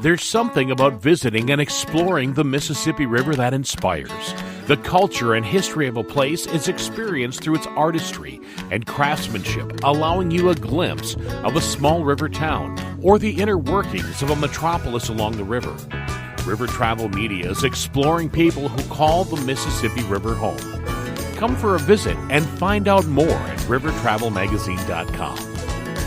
There's something about visiting and exploring the Mississippi River that inspires. The culture and history of a place is experienced through its artistry and craftsmanship, allowing you a glimpse of a small river town or the inner workings of a metropolis along the river. River Travel Media is exploring people who call the Mississippi River home. Come for a visit and find out more at rivertravelmagazine.com.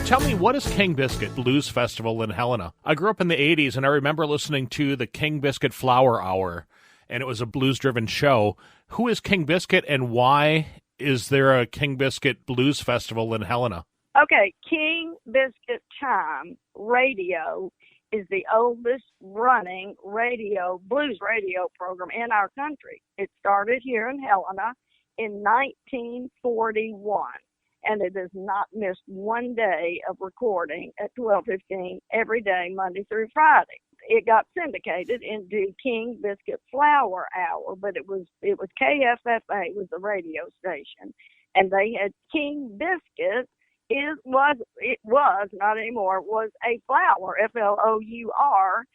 Tell me, what is King Biscuit Blues Festival in Helena? I grew up in the 80s, and I remember listening to the King Biscuit Flower Hour, and it was a blues-driven show. Who is King Biscuit, and why is there a King Biscuit Blues Festival in Helena? Okay, King Biscuit Time Radio is the oldest running blues radio program in our country. It started here in Helena in 1941. And it has not missed one day of recording at 12:15 every day, Monday through Friday. It got syndicated into King Biscuit Flower Hour, but it was KFFA was the radio station, and they had King Biscuit. It was not anymore. Was a flour, FLOUR,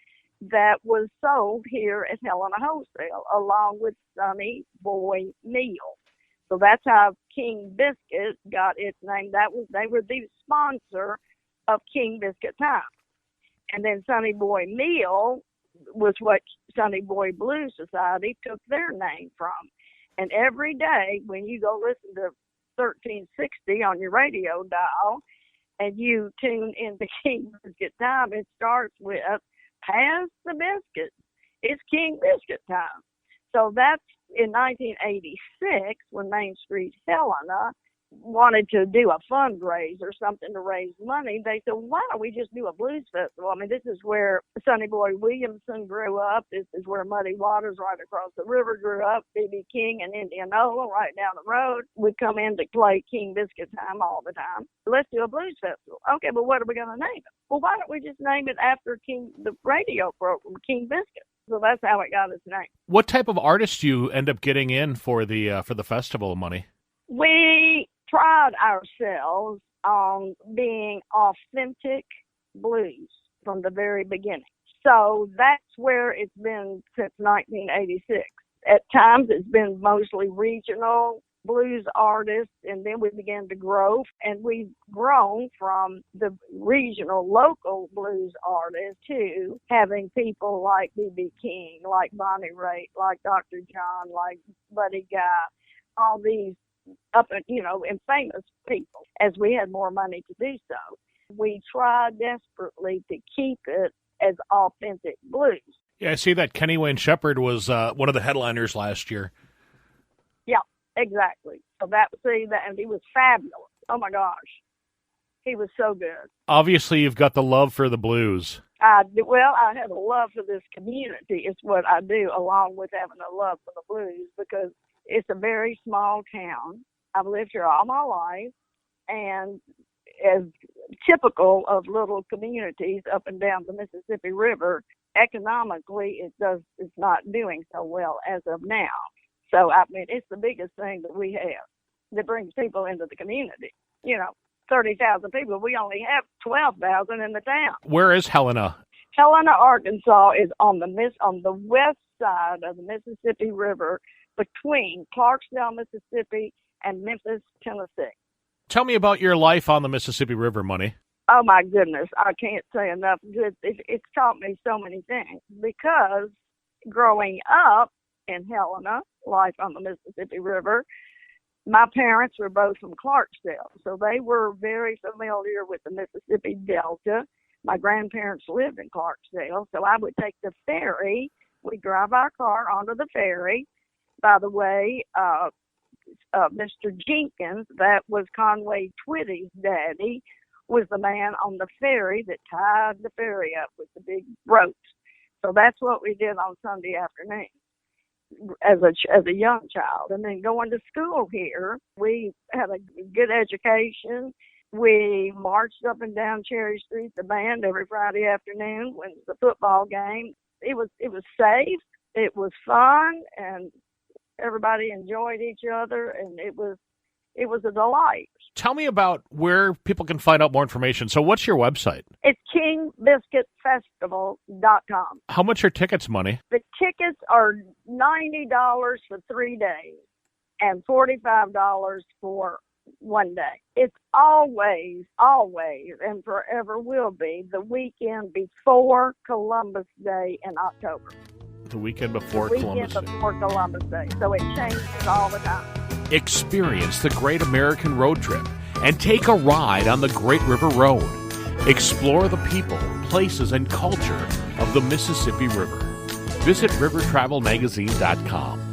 that was sold here at Helena Wholesale, along with Sonny Boy Meal. So that's how King Biscuit got its name. They were the sponsor of King Biscuit Time. And then Sonny Boy Meal was what Sonny Boy Blues Society took their name from. And every day when you go listen to 1360 on your radio dial and you tune into King Biscuit Time, it starts with Pass the Biscuit. It's King Biscuit Time. So that's in 1986 when Main Street Helena wanted to do a fundraiser, something to raise money. They said, why don't we just do a blues festival? I mean, this is where Sonny Boy Williamson grew up. This is where Muddy Waters right across the river grew up. B.B. King and Indianola right down the road would come in to play King Biscuit Time all the time. Let's do a blues festival. Okay, but what are we going to name it? Well, why don't we just name it after the radio program, King Biscuit? So that's how it got its name. What type of artists do you end up getting in for the festival, Munnie? We pride ourselves on being authentic blues from the very beginning. So that's where it's been since 1986. At times it's been mostly regional blues artists, and then we began to grow, and we've grown from the regional local blues artists to having people like B.B. King, like Bonnie Raitt, like Dr. John, like Buddy Guy, all these and famous people. As we had more money to do so, we tried desperately to keep it as authentic blues. Yeah, I see that Kenny Wayne Shepherd was one of the headliners last year. Yeah, exactly. So and he was fabulous. Oh my gosh, he was so good. Obviously, you've got the love for the blues. I have a love for this community. It's what I do, along with having a love for the blues, because it's a very small town. I've lived here all my life, and as typical of little communities up and down the Mississippi River, economically it's not doing so well as of now. So, I mean, it's the biggest thing that we have that brings people into the community. 30,000 people. We only have 12,000 in the town. Where is Helena? Helena, Arkansas is on the west side of the Mississippi River, between Clarksdale, Mississippi, and Memphis, Tennessee. Tell me about your life on the Mississippi River, Munnie. Oh, my goodness. I can't say enough good. It's taught me so many things, because growing up in Helena, life on the Mississippi River, my parents were both from Clarksdale, so they were very familiar with the Mississippi Delta. My grandparents lived in Clarksdale, so I would take the ferry. We'd drive our car onto the ferry. By the way, Mr. Jenkins, that was Conway Twitty's daddy, was the man on the ferry that tied the ferry up with the big ropes. So that's what we did on Sunday afternoon as a young child. And then going to school here, we had a good education. We marched up and down Cherry Street, the band, every Friday afternoon when the football game. It was safe, it was fun, and everybody enjoyed each other, and it was a delight. Tell me about where people can find out more information. So what's your website? It's King biscuitfestival.com. How much are tickets, Munnie? The tickets are $90 for 3 days and $45 for 1 day. It's always, and forever will be the weekend before Columbus Day in October. The weekend before Columbus Day. Columbus Day. So it changes all the time. Experience the Great American Road Trip and take a ride on the Great River Road. Explore the people, places, and culture of the Mississippi River. Visit rivertravelmagazine.com.